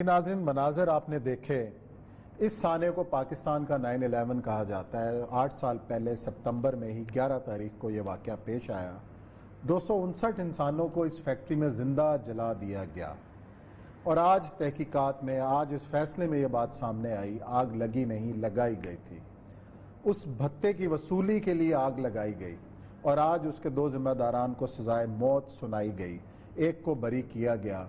ناظرین، مناظر آپ نے دیکھے۔ اس سانے کو پاکستان کا 9/11 کہا جاتا ہے۔ 8 سال پہلے ستمبر میں ہی 11 تاریخ کو یہ واقعہ پیش آیا۔ 259 انسانوں کو اس فیکٹری میں زندہ جلا دیا گیا، اور آج تحقیقات میں، آج اس فیصلے میں یہ بات سامنے آئی، آگ لگی نہیں، لگائی گئی تھی۔ اس بھتے کی وصولی کے لیے آگ لگائی گئی، اور آج اس کے 2 ذمہ داران کو سزائے موت سنائی گئی، ایک کو بری کیا گیا۔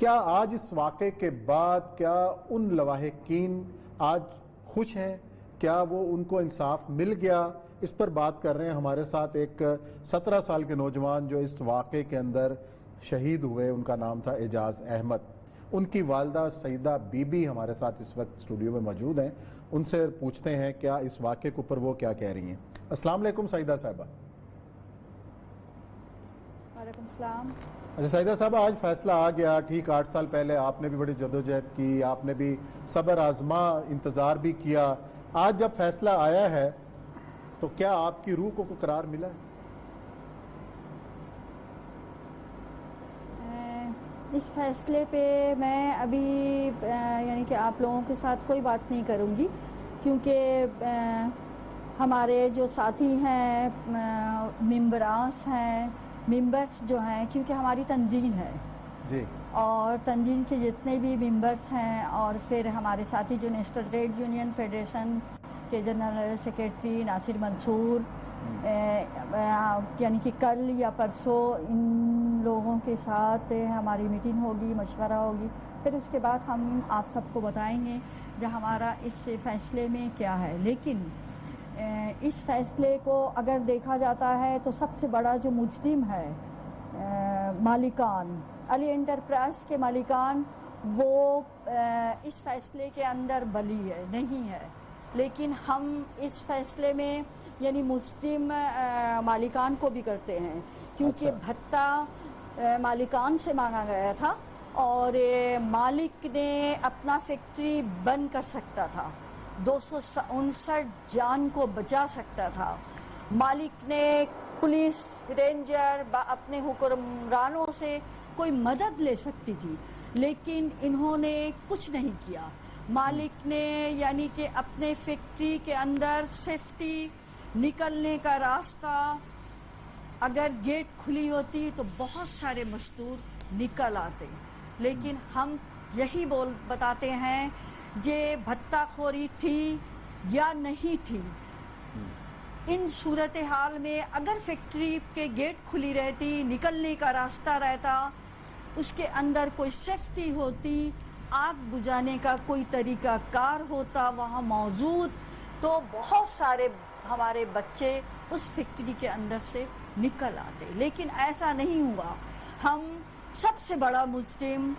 کیا آج اس واقعے کے بعد کیا ان لواحقین آج خوش ہیں؟ کیا وہ ان کو انصاف مل گیا؟ اس پر بات کر رہے ہیں۔ ہمارے ساتھ ایک 17 سال کے نوجوان جو اس واقعے کے اندر شہید ہوئے، ان کا نام تھا اعجاز احمد۔ ان کی والدہ سیدہ بی بی ہمارے ساتھ اس وقت اسٹوڈیو میں موجود ہیں۔ ان سے پوچھتے ہیں کیا اس واقعے کے اوپر وہ کیا کہہ رہی ہیں۔ السلام علیکم سیدہ صاحبہ۔ وعلیکم السلام۔ اچھا سیدہ صاحب، آج فیصلہ آ گیا، ٹھیک 8 سال پہلے آپ نے بھی بڑی جدوجہد کی، آپ نے بھی صبر آزما انتظار بھی کیا۔ آج جب فیصلہ آیا ہے تو کیا آپ کی روح کو کوئی قرار ملا ہے؟ اس فیصلے پہ میں ابھی یعنی کہ آپ لوگوں کے ساتھ کوئی بات نہیں کروں گی، کیونکہ ہمارے جو ساتھی ہیں، ممبرس جو ہیں، کیونکہ ہماری تنظیم ہے جی، اور تنظیم کے جتنے بھی ممبرس ہیں، اور پھر ہمارے ساتھی جو نیشنل ٹریڈ یونین فیڈریشن کے جنرل سیکریٹری ناصر منصور، یعنی کہ کل یا پرسوں ان لوگوں کے ساتھ ہماری میٹنگ ہوگی، مشورہ ہوگی، پھر اس کے بعد ہم آپ سب کو بتائیں گے جو ہمارا اس فیصلے میں کیا ہے۔ لیکن اس فیصلے کو اگر دیکھا جاتا ہے تو سب سے بڑا جو مجرم ہے، مالکان، علی انٹرپرائز کے مالکان، وہ اس فیصلے کے اندر بلی ہے، نہیں ہے۔ لیکن ہم اس فیصلے میں یعنی مجرم مالکان کو بھی کرتے ہیں، کیونککہ بھتہ مالکان سے مانگا گیا تھا، اور مالک نے اپنا فیکٹری بند کر سکتا تھا، 259 جان کو بچا سکتا تھا۔ مالک نے پولیس، رینجر، اپنے حکمرانوں سے کوئی مدد لے سکتی تھی، لیکن انہوں نے کچھ نہیں کیا۔ مالک نے یعنی کہ اپنے فیکٹری کے اندر سیفٹی نکلنے کا راستہ، اگر گیٹ کھلی ہوتی تو بہت سارے مزدور نکل آتے، لیکن ہم یہی بتاتے ہیں یہ بھتہ خوری تھی یا نہیں تھی۔ ان صورتحال میں اگر فیکٹری کے گیٹ کھلی رہتی، نکلنے کا راستہ رہتا، اس کے اندر کوئی سیفٹی ہوتی، آگ بجھانے کا کوئی طریقہ کار ہوتا وہاں موجود، تو بہت سارے ہمارے بچے اس فیکٹری کے اندر سے نکل آتے، لیکن ایسا نہیں ہوا۔ ہم سب سے بڑا مجرم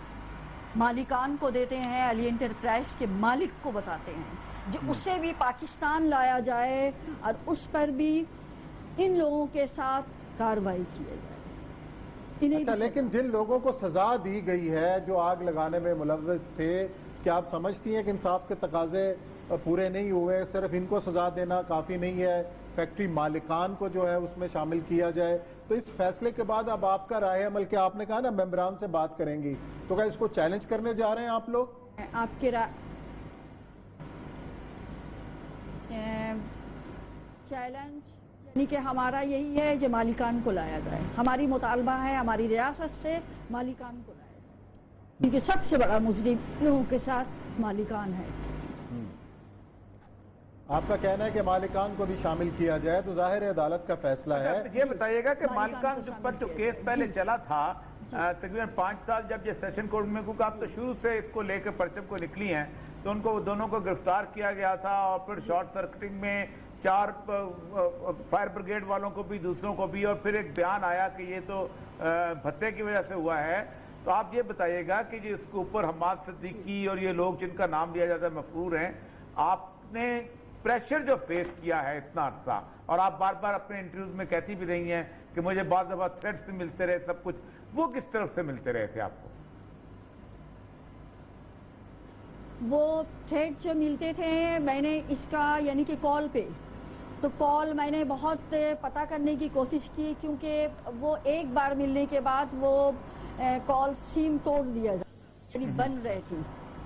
مالکان کو دیتے ہیں، علی انٹرپرائز کے مالک کو بتاتے ہیں، جو اسے بھی پاکستان لایا جائے اور اس پر بھی ان لوگوں کے ساتھ کارروائی کی جائے۔ اچھا، لیکن جن لوگوں کو سزا دی گئی ہے، جو آگ لگانے میں ملوث تھے، کیا آپ سمجھتی ہیں کہ انصاف کے تقاضے پورے نہیں ہوئے؟ صرف ان کو سزا دینا کافی نہیں ہے، فیکٹری مالکان کو جو ہے اس میں شامل کیا جائے۔ تو اس فیصلے کے بعد اب آپ کا رائے عمل کیا؟ آپ نے کہا نا ممبران سے بات کریں گی، تو کیا اس کو چیلنج کرنے جا رہے ہیں آپ لوگ؟ آپ کے چیلنج یعنی کہ ہمارا یہی ہے کہ مالکان کو لایا جائے، ہماری مطالبہ ہے ہماری ریاست سے مالکان کو لایا جائے، کیونکہ سب سے بڑا مجرم لوگوں کے ساتھ مالکان ہے۔ آپ کا کہنا ہے کہ مالکان کو بھی شامل کیا جائے، تو ظاہر عدالت کا فیصلہ ہے۔ یہ بتائیے گا کہ مالکان پر جو کیس پہلے چلا تھا، تقریباً 5 سال جب یہ سیشن کورٹ میں، کیونکہ آپ تو شروع سے اس کو لے کے پرچم کو نکلی ہیں، تو ان کو دونوں کو گرفتار کیا گیا تھا، اور پھر شارٹ سرکٹنگ میں 4 فائر بریگیڈ والوں کو بھی، دوسروں کو بھی، اور پھر ایک بیان آیا کہ یہ تو بھتے کی وجہ سے ہوا ہے۔ تو آپ یہ بتائیے گا کہ جی اس کے اوپر حماد صدیقی اور یہ لوگ جن کا نام لیا جاتا ہے مفرور ہیں، آپ نے پریشر جو فیس کیا ہے اتنا عرصہ، اور آپ بار بار اپنے انٹرویوز میں کہتی بھی رہی ہیں کہ مجھے بعض دفعہ تھریٹس بھی ملتے رہے، سب کچھ، وہ کس طرف سے ملتے رہے تھے آپ کو؟ وہ تھریٹ جو ملتے تھے، میں نے اس کا یعنی کہ کال پہ، تو کال میں نے بہت پتہ کرنے کی کوشش کی، کیونکہ وہ ایک بار ملنے کے بعد وہ کال سیم توڑ دیا جاتا، یعنی بند رہتی،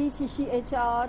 ECCHR,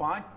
5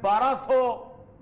1200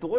2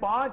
5